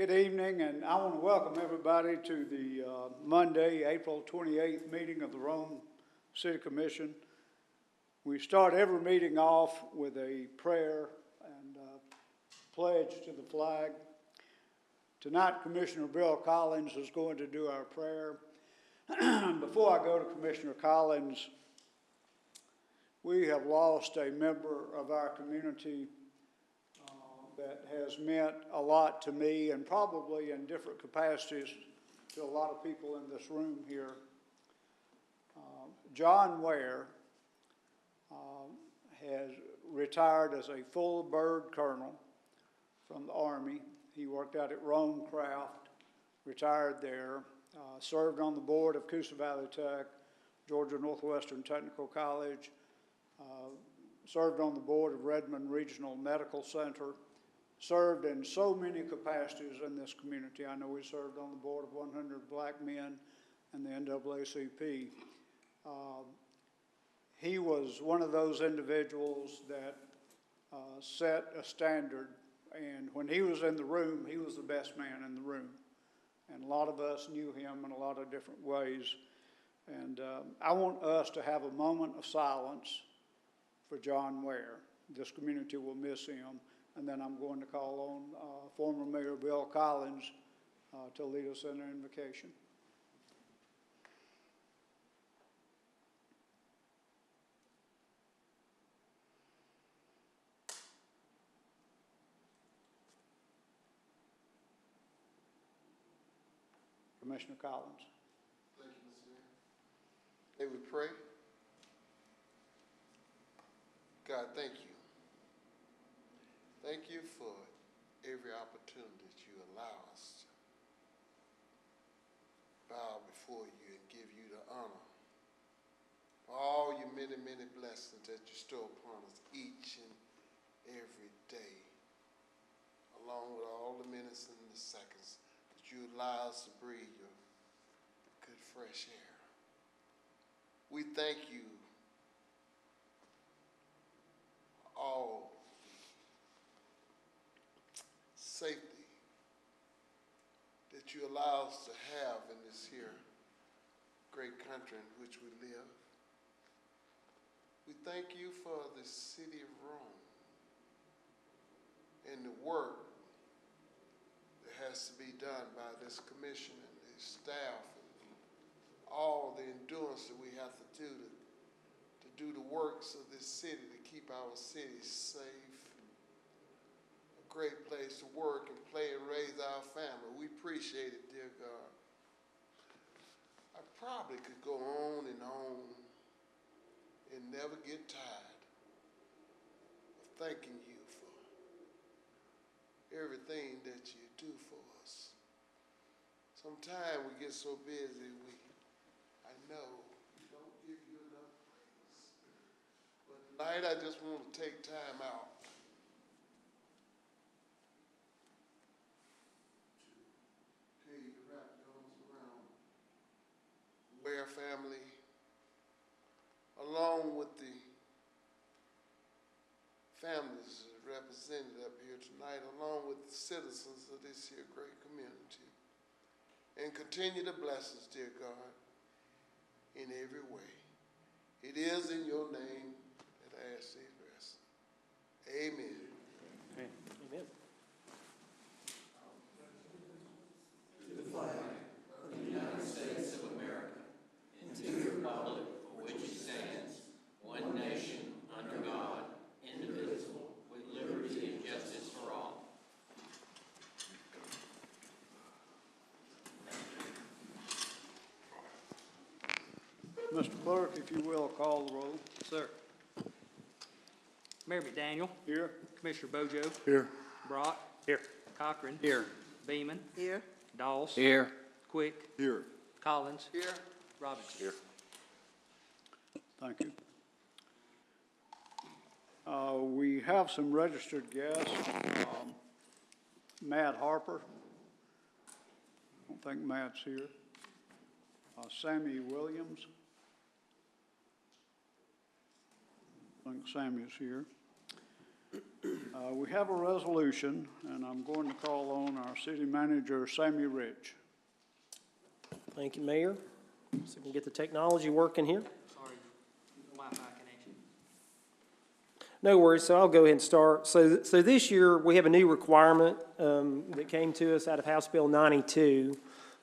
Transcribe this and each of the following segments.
Good evening, and I want to welcome everybody to the Monday, April 28th meeting of the Rome City Commission. We start every meeting off with a prayer and pledge to the flag. Tonight, Commissioner Bill Collins is going to do our prayer. Before I go to Commissioner Collins, we have lost a member of our community that has meant a lot to me, and probably in different capacities to a lot of people in this room here. John Ware has retired as a full bird colonel from the Army. He worked out at Rome Craft, retired there, served on the board of Coosa Valley Tech, Georgia Northwestern Technical College, served on the board of Redmond Regional Medical Center, served in so many capacities in this community. I know he served on the board of 100 Black Men and the NAACP. He was one of those individuals that set a standard, and when he was in the room, he was the best man in the room. And a lot of us knew him in a lot of different ways. And I want us to have a moment of silence for John Ware. This community will miss him. And then I'm going to call on former Mayor Bill Collins to lead us in an invocation. Commissioner Collins. Thank you, Mr. Mayor. May we pray? God, thank you. Thank you for every opportunity that you allow us to bow before you and give you the honor for all your many, many blessings that you bestow upon us each and every day, along with all the minutes and the seconds that you allow us to breathe your good fresh air. We thank you for all safety that you allow us to have in this here great country in which we live. We thank you for the city of Rome and the work that has to be done by this commission and the staff and all the endurance that we have to do the works of this city to keep our city safe, great place to work and play and raise our family. We appreciate it, dear God. I probably could go on and never get tired of thanking you for everything that you do for us. Sometimes we get so busy, I know we don't give you enough praise. But tonight I just want to take time out Ware family, along with the families represented up here tonight, along with the citizens of this here great community. And continue to bless us, dear God, in every way. It is in your name that I ask these blessings. Amen. Amen. To the flag of the United States of America, and to the republic for which it stands, one nation, under God, indivisible, with liberty and justice for all. Mr. Clerk, if you will, call the roll. Sir. Mayor McDaniel. Here. Commissioner Bojo. Here. Brock. Here. Cochran. Here. Beeman. Here. Doss. Here. Quick. Here. Collins. Here. Robbins. Here. Thank you. We have some registered guests. Matt Harper. I don't think Matt's here. Sammy Williams. I think Sammy's here. We have a resolution, and I'm going to call on our city manager, Sammy Rich. Thank you, Mayor. So we can get the technology working here. Sorry, Wi-Fi connection. No worries, so I'll go ahead and start. So this year, we have a new requirement that came to us out of House Bill 92.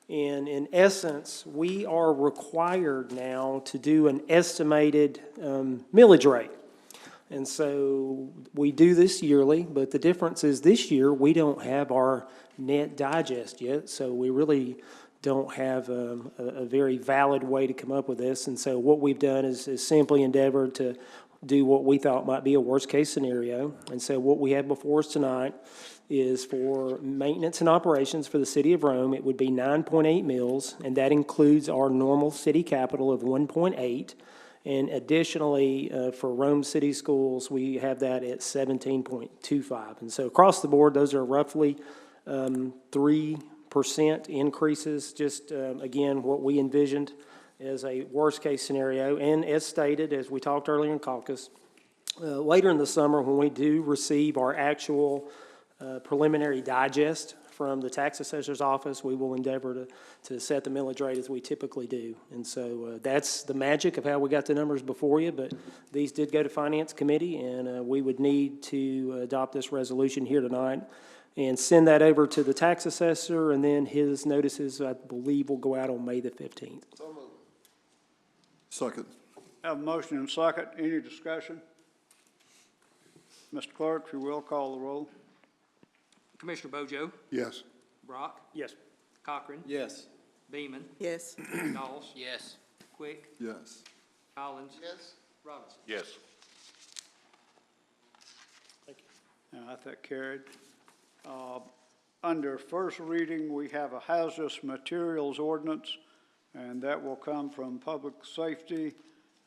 And in essence, we are required now to do an estimated millage rate. And so we do this yearly, but the difference is this year, we don't have our net digest yet, so we really don't have a very valid way to come up with this. And so what we've done is simply endeavored to do what we thought might be a worst-case scenario. And so what we have before us tonight is for maintenance and operations for the city of Rome, it would be 9.8 mills, and that includes our normal city capital of 1.8. And additionally, for Rome City Schools, we have that at 17.25. And so across the board, those are roughly 3% increases, just again, what we envisioned as a worst-case scenario. And as stated, as we talked earlier in caucus, later in the summer, when we do receive our actual preliminary digest from the tax assessor's office, we will endeavor to set the millage rate as we typically do. And so that's the magic of how we got the numbers before you, but these did go to Finance Committee, and we would need to adopt this resolution here tonight and send that over to the tax assessor, and then his notices, I believe, will go out on May the 15th. So moved. Second. Have a motion and a second. Any discussion? Mr. Clerk, if you will, call the roll. Commissioner Bojo, Yes. Brock, Yes. Cochran, Yes. Beeman, Yes. Doss, Yes. Quick, Yes. Collins, Yes. Robinson. Yes. That carried. Under first reading, we have a hazardous materials ordinance, and that will come from Public Safety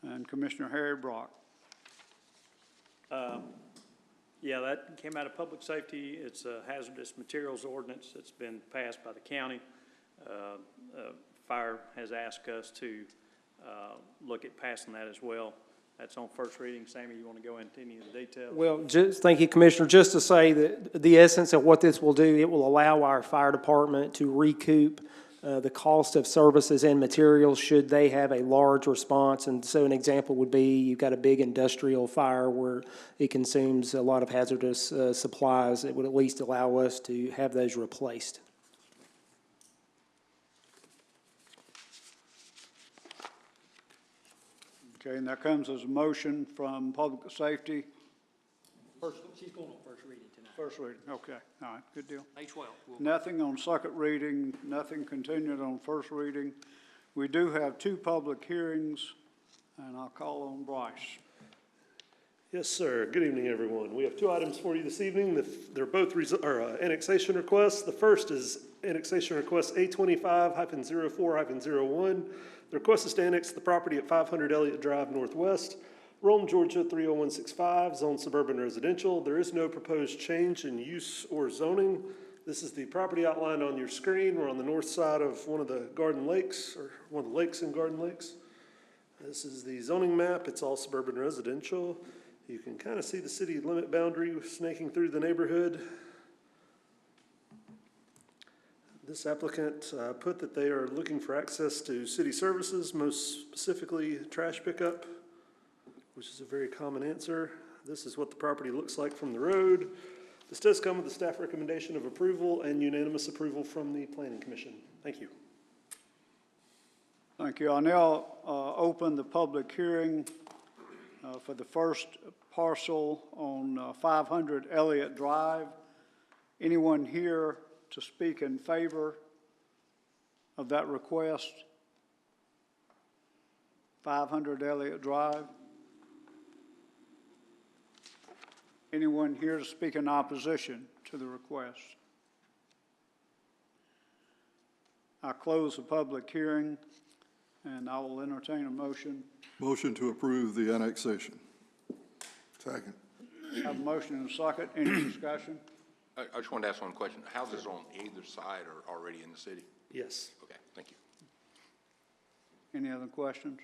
and Commissioner Harry Brock. Yeah, that came out of public safety. It's a hazardous materials ordinance that's been passed by the county. Fire has asked us to look at passing that as well. That's on first reading. Sammy, you want to go into any of the details? Well, thank you, Commissioner. Just to say that the essence of what this will do, it will allow our fire department to recoup the cost of services and materials should they have a large response. And so an example would be you've got a big industrial fire where it consumes a lot of hazardous supplies. It would at least allow us to have those replaced. Okay, and that comes as a motion from Public Safety. She's going on first reading tonight. First reading, okay, all right, good deal. May 12th. Nothing on second reading, nothing continued on first reading. We do have two public hearings, and I'll call on Bryce. Yes, sir. Good evening, everyone. We have two items for you this evening. They're both annexation requests. The first is annexation request A25-04-01. The request is to annex the property at 500 Elliott Drive Northwest, Rome, Georgia 30165, zone suburban residential. There is no proposed change in use or zoning. This is the property outlined on your screen. We're on the north side of one of the Garden Lakes, or one of the lakes in Garden Lakes. This is the zoning map. It's all suburban residential. You can kind of see the city limit boundary snaking through the neighborhood. This applicant put that they are looking for access to city services, most specifically trash pickup, which is a very common answer. This is what the property looks like from the road. This does come with a staff recommendation of approval and unanimous approval from the Planning Commission. Thank you. Thank you. I'll now open the public hearing for the first parcel on 500 Elliott Drive. Anyone here to speak in favor of that request? 500 Elliott Drive. Anyone here to speak in opposition to the request? I close the public hearing, and I will entertain a motion. Motion to approve the annexation. Second. Have a motion and a second. Any discussion? I just wanted to ask one question. Houses on either side are already in the city? Yes. Okay, thank you. Any other questions?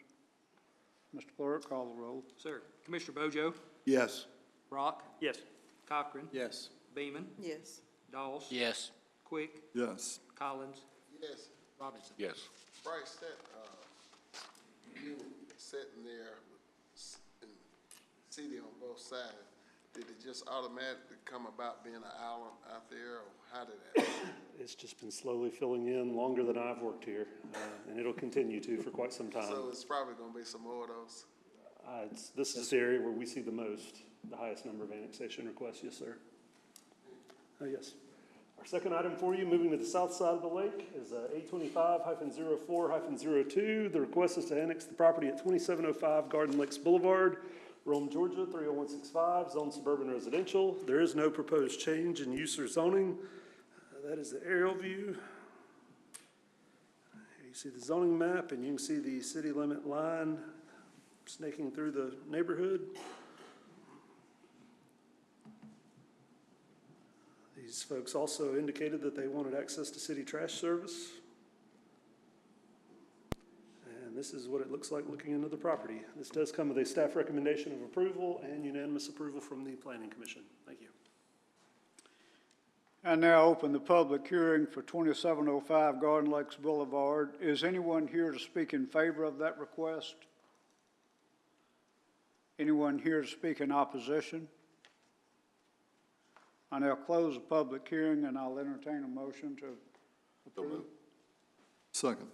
Mr. Clerk, call the roll. Sir, Commissioner Bojo, Yes. Brock, Yes. Cochran. Yes. Beeman. Yes. Dawes. Yes. Quick. Yes. Collins. Yes, Robinson. Yes. Bryce, that, you sitting there and city on both sides, did it just automatically come about being an island out there, or how did that happen? It's just been slowly filling in longer than I've worked here, and it'll continue to for quite some time. So it's probably gonna be some more of those. This is the area where we see the highest number of annexation requests, yes, sir. Yes. Our second item for you, moving to the south side of the lake, is 825-04-02. The request is to annex the property at 2705 Garden Lakes Boulevard, Rome, Georgia, 30165, zone suburban residential. There is no proposed change in use or zoning. That is the aerial view. Here you see the zoning map, and you can see the city limit line snaking through the neighborhood. These folks also indicated that they wanted access to city trash service. And this is what it looks like looking into the property. This does come with a staff recommendation of approval and unanimous approval from the Planning Commission. Thank you. I now open the public hearing for 2705 Garden Lakes Boulevard. Is anyone here to speak in favor of that request? Anyone here to speak in opposition? I now close the public hearing, and I'll entertain a motion to approve. Second.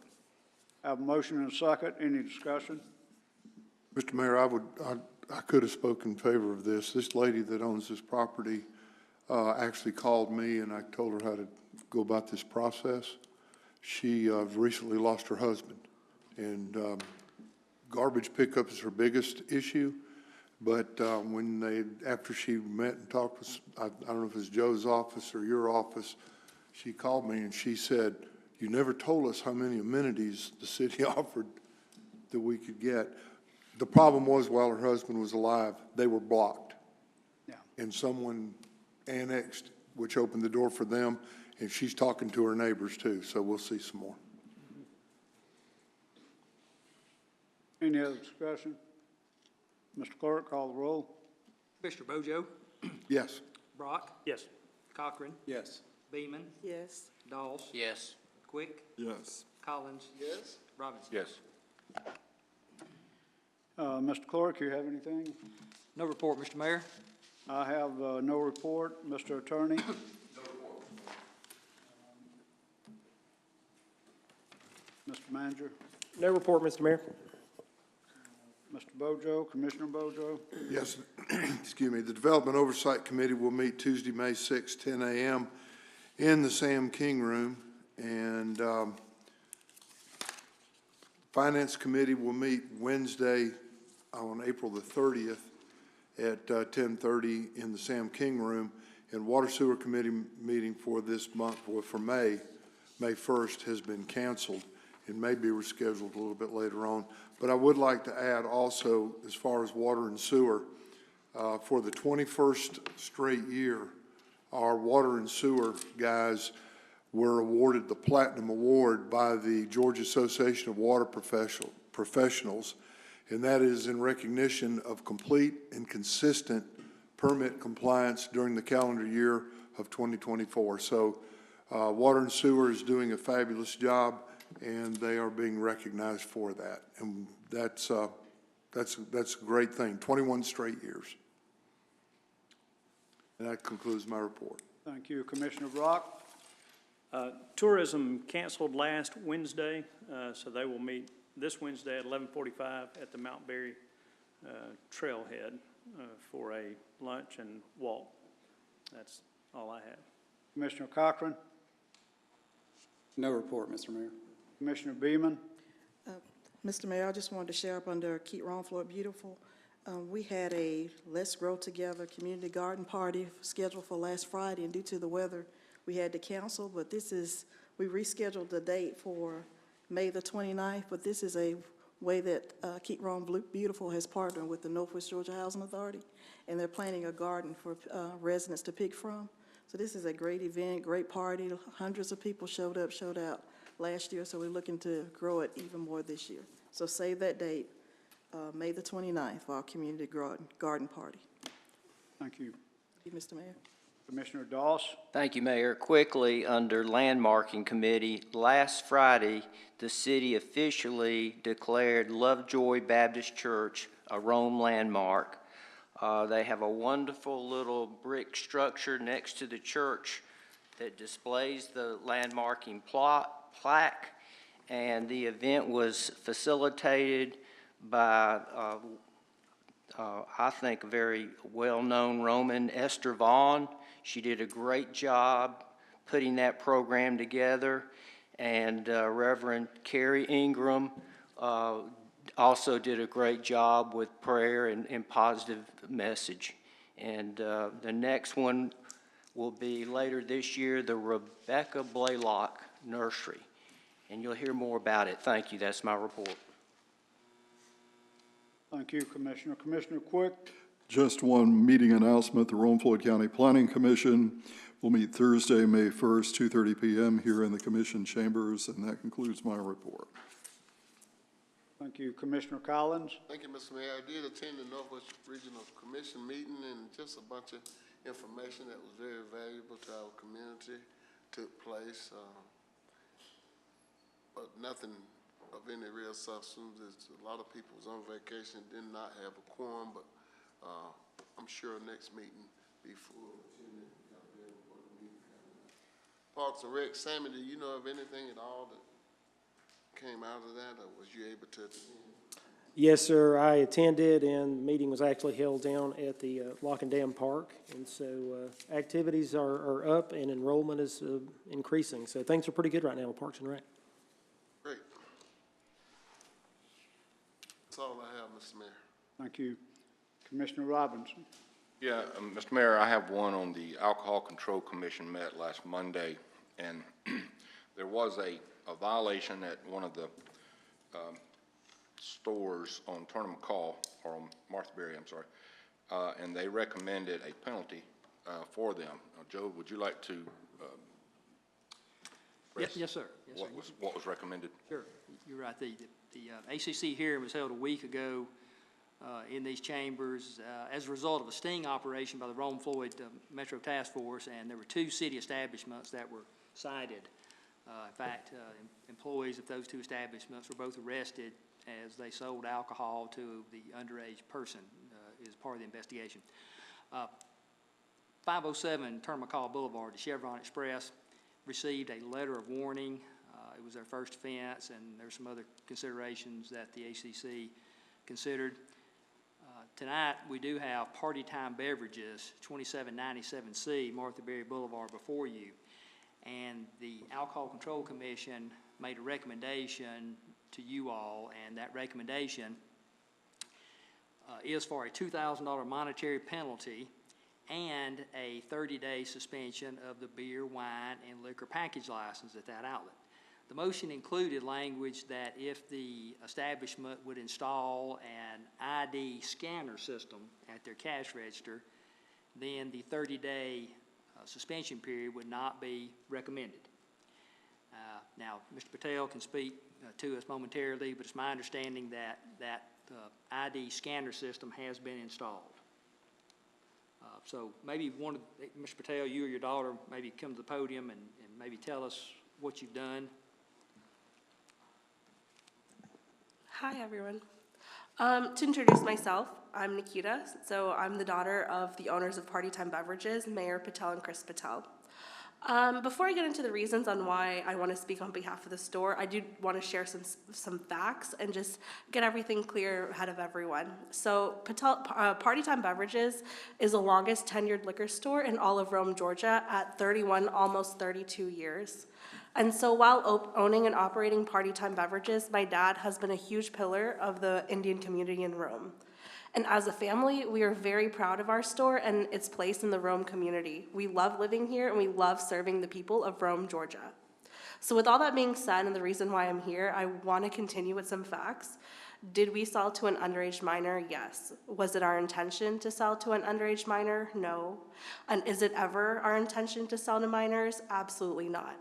I have a motion and a second. Any discussion? Mr. Mayor, I could have spoken in favor of this. This lady that owns this property actually called me, and I told her how to go about this process. She recently lost her husband, and garbage pickup is her biggest issue. But after she met and talked with, I don't know if it was Joe's office or your office, she called me and she said, "You never told us how many amenities the city offered that we could get." The problem was, while her husband was alive, they were blocked. Yeah. And someone annexed, which opened the door for them, and she's talking to her neighbors too, so we'll see some more. Any other discussion? Mr. Clerk, call the roll. Commissioner Bojo. Yes. Brock. Yes. Cochran. Yes. Beeman. Yes. Dawes. Yes. Quick. Yes. Collins. Yes? Robinson. Yes. Mr. Clerk, you have anything? No report, Mr. Mayor. I have no report. Mr. Attorney? Mr. Manager? No report, Mr. Mayor. Mr. Bojo, Commissioner Bojo? Yes, excuse me. The Development Oversight Committee will meet Tuesday, May 6, 10 a.m. in the Sam King Room. And Finance Committee will meet Wednesday on April the 30th at 10:30 in the Sam King Room. And Water Sewer Committee meeting for this month, or for May 1st, has been canceled and may be rescheduled a little bit later on. But I would like to add also, as far as water and sewer, for the 21st straight year, our water and sewer guys were awarded the Platinum Award by the Georgia Association of Water Professionals, and that is in recognition of complete and consistent permit compliance during the calendar year of 2024. So Water and Sewer is doing a fabulous job, and they are being recognized for that. And that's a great thing, 21 straight years. And that concludes my report. Thank you. Commissioner Brock? Tourism canceled last Wednesday, so they will meet this Wednesday at 11:45 at the Mount Berry Trailhead for a lunch and walk. That's all I have. Commissioner Cochran? No report, Mr. Mayor. Commissioner Beeman? Mr. Mayor, I just wanted to share up under Keep Rome Floyd Beautiful. We had a Let's Grow Together community garden party scheduled for last Friday, and due to the weather, we had to cancel, but we rescheduled the date for May the 29th, but this is a way that Keep Rome Beautiful has partnered with the Northwest Georgia Housing Authority, and they're planning a garden for residents to pick from. So this is a great event, great party. Hundreds of people showed out last year, so we're looking to grow it even more this year. So save that date, May the 29th, for our community garden party. Thank you. Mr. Mayor. Commissioner Doss. Thank you, Mayor. Quickly, under Landmarking Committee, last Friday, the city officially declared Lovejoy Baptist Church a Rome landmark. They have a wonderful little brick structure next to the church that displays the landmarking plaque, and the event was facilitated by I think, a very well-known Roman, Esther Vaughn. She did a great job putting that program together, and Reverend Carrie Ingram also did a great job with prayer and positive message. And the next one will be later this year, the Rebecca Blaylock Nursery, and you'll hear more about it. Thank you. That's my report. Thank you, Commissioner. Commissioner Quick. Just one meeting announcement. The Rome Floyd County Planning Commission will meet Thursday, May 1st, 2:30 p.m. here in the Commission chambers, and that concludes my report. Thank you, Commissioner Collins. Thank you, Mr. Mayor. I did attend the Northwest Regional Commission meeting, and just a bunch of information that was very valuable to our community took place, but nothing of any real substance. A lot of people was on vacation, did not have a quorum, but I'm sure next meeting be full. Parks and Rec, Sammy, do you know of anything at all that came out of that, or was you able to attend? Yes, sir, I attended, and the meeting was actually held down at the Lock and Dam Park, and so activities are up and enrollment is increasing, so things are pretty good right now with Parks and Rec. Great. That's all I have, Mr. Mayor. Thank you. Commissioner Robinson. Yeah, Mr. Mayor, I have one on the Alcohol Control Commission met last Monday, and there was a violation at one of the stores on Turner McCall, or on Martha Berry, I'm sorry, and they recommended a penalty for them. Joe, would you like to Yes, sir. Yes, sir. what was recommended? Sure, you're right. The ACC hearing was held a week ago in these chambers as a result of a sting operation by the Rome Floyd Metro Task Force, and there were 2 city establishments that were cited. In fact, employees of those 2 establishments were both arrested as they sold alcohol to the underage person as part of the investigation. 507 Turner McCall Boulevard, the Chevron Express, received a letter of warning. It was their first offense, and there's some other considerations that the ACC considered. Tonight, we do have Party Time Beverages, 2797C, Martha Berry Boulevard, before you. And the Alcohol Control Commission made a recommendation to you all, and that recommendation is for a $2,000 monetary penalty and a 30-day suspension of the beer, wine, and liquor package license at that outlet. The motion included language that if the establishment would install an ID scanner system at their cash register, then the 30-day suspension period would not be recommended. Now, Mr. Patel can speak to us momentarily, but it's my understanding that that ID scanner system has been installed. So maybe Mr. Patel, you or your daughter, maybe come to the podium and maybe tell us what you've done. Hi, everyone. To introduce myself, I'm Nikita. So I'm the daughter of the owners of Party Time Beverages, Mayor Patel and Chris Patel. Before I get into the reasons on why I want to speak on behalf of the store, I do want to share some facts and just get everything clear ahead of everyone. So Party Time Beverages is the longest tenured liquor store in all of Rome, Georgia at 31, almost 32 years. And so while owning and operating Party Time Beverages, my dad has been a huge pillar of the Indian community in Rome. And as a family, we are very proud of our store and its place in the Rome community. We love living here and we love serving the people of Rome, Georgia. So with all that being said, and the reason why I'm here, I want to continue with some facts. Did we sell to an underage minor? Yes. Was it our intention to sell to an underage minor? No. And is it ever our intention to sell to minors? Absolutely not.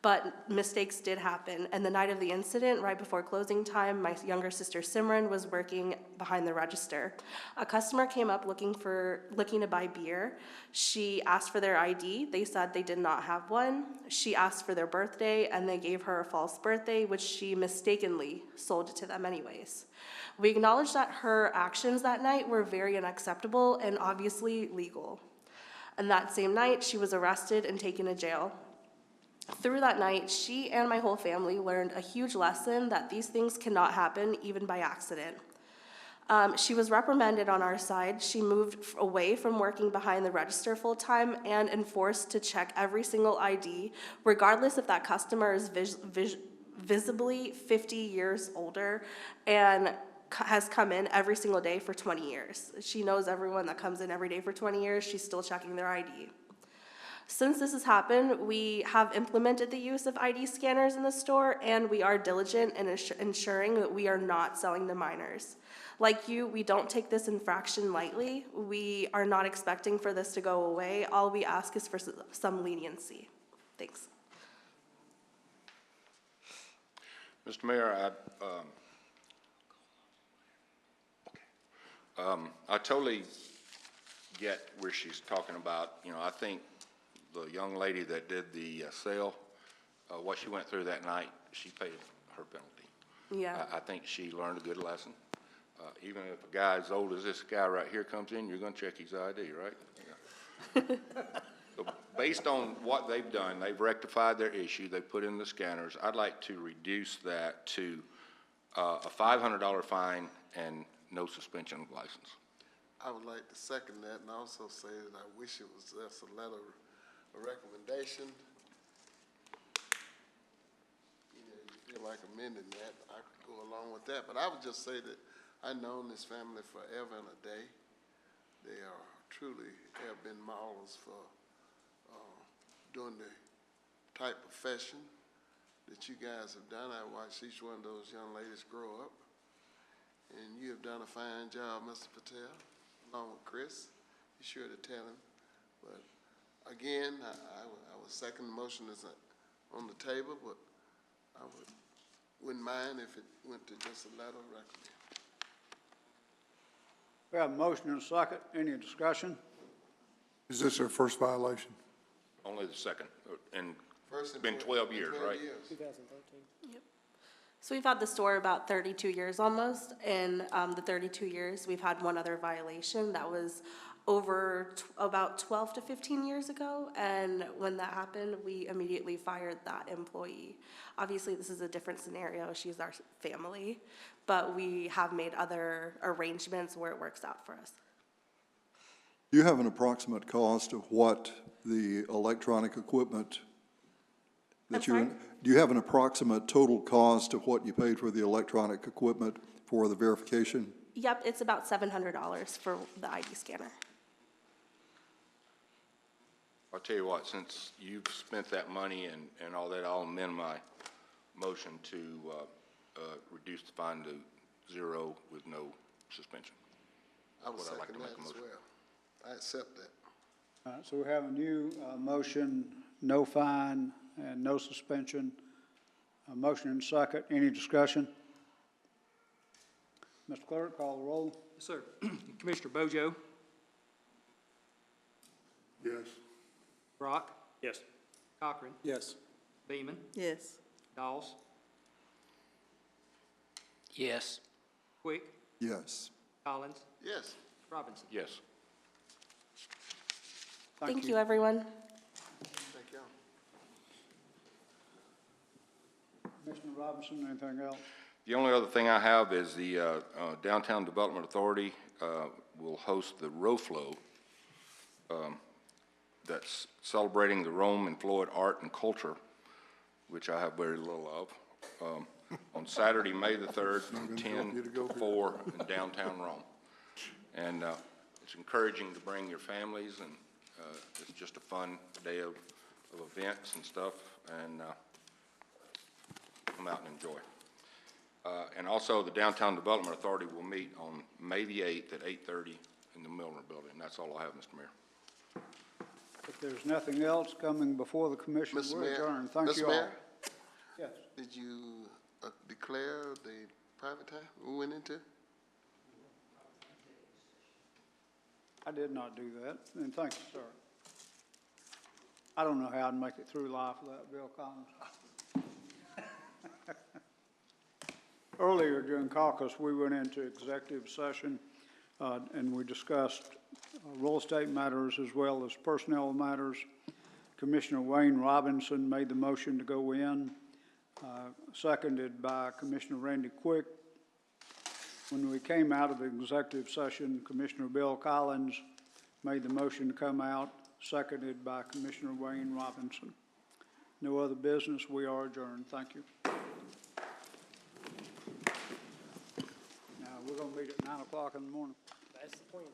But mistakes did happen, and the night of the incident, right before closing time, my younger sister Simran was working behind the register. A customer came up looking to buy beer. She asked for their ID. They said they did not have one. She asked for their birthday, and they gave her a false birthday, which she mistakenly sold to them anyways. We acknowledge that her actions that night were very unacceptable and obviously legal. And that same night, she was arrested and taken to jail. Through that night, she and my whole family learned a huge lesson that these things cannot happen even by accident. She was reprimanded on our side. She moved away from working behind the register full-time and enforced to check every single ID, regardless if that customer is visibly 50 years older and has come in every single day for 20 years. She knows everyone that comes in every day for 20 years. She's still checking their ID. Since this has happened, we have implemented the use of ID scanners in the store, and we are diligent in ensuring that we are not selling to minors. Like you, we don't take this infraction lightly. We are not expecting for this to go away. All we ask is for some leniency. Thanks. Mr. Mayor, I totally get where she's talking about. You know, I think the young lady that did the sale, what she went through that night, she paid her penalty. Yeah. I think she learned a good lesson. Even if a guy as old as this guy right here comes in, you're going to check his ID, right? Yeah. So based on what they've done, they've rectified their issue, they put in the scanners. I'd like to reduce that to a $500 fine and no suspension of license. I would like to second that and also say that I wish it was just a letter of recommendation. You know, you feel like amending that, I could go along with that. But I would just say that I've known this family forever and a day. They are truly have been models for doing the type of profession that you guys have done. I watched each one of those young ladies grow up. And you have done a fine job, Mr. Patel, along with Chris. Be sure to tell him. But again, I would second the motion that's on the table, but I wouldn't mind if it went to just a letter of recommendation. We have a motion and a second. Any discussion? Is this their first violation? Only the second, and First it's been 12 years, right? 2013. Yep. So we've had the store about 32 years almost. In the 32 years, we've had one other violation that was over about 12 to 15 years ago. And when that happened, we immediately fired that employee. Obviously, this is a different scenario. She's our family, but we have made other arrangements where it works out for us. Do you have an approximate cost of what the electronic equipment that I'm sorry? do you have an approximate total cost of what you paid for the electronic equipment for the verification? Yep, it's about $700 for the ID scanner. I'll tell you what, since you've spent that money and all that, I'll amend my motion to reduce the fine to 0 with no suspension. I would Would I like second to make that a as motion? well. I accept that. All right, so we have a new motion, no fine and no suspension. A motion and second. Any discussion? Mr. Clerk, call the roll. Yes, sir. Commissioner Bojo, Yes. Brock, Yes. Cochran, Yes. Beeman, Yes. Dawes, Yes. Quick, Yes. Collins, Yes. Robinson. Yes. Thank you, everyone. Thank y'all. Commissioner Robinson, anything else? The only other thing I have is the Downtown Development Authority will host the ROFLO that's celebrating the Rome and Floyd art and culture, which I have very little of, on Saturday, May the 3rd, from 10 to 4 in downtown Rome. And it's encouraging to bring your families, and it's just a fun day of events and stuff, and come out and enjoy. And also, the Downtown Development Authority will meet on May the 8th at 8:30 in the Milner Building. That's all I have, Mr. Mayor. If there's nothing else coming before the commission, Mr. we're Mayor? adjourned. Thank Mr. you all. Mayor? Yes, Did you declare the private time we went into? I did not do that, and thank you, sir. I don't know how I'd make it through life without Bill Collins. Earlier during caucus, we went into executive session, and we discussed real estate matters as well as personnel matters. Commissioner Wayne Robinson made the motion to go in, seconded by Commissioner Randy Quick. When we came out of the executive session, Commissioner Bill Collins made the motion to come out, seconded by Commissioner Wayne Robinson. No other business. We are adjourned. Thank you. Now, we're going to meet at 9 o'clock in the morning. That's the point.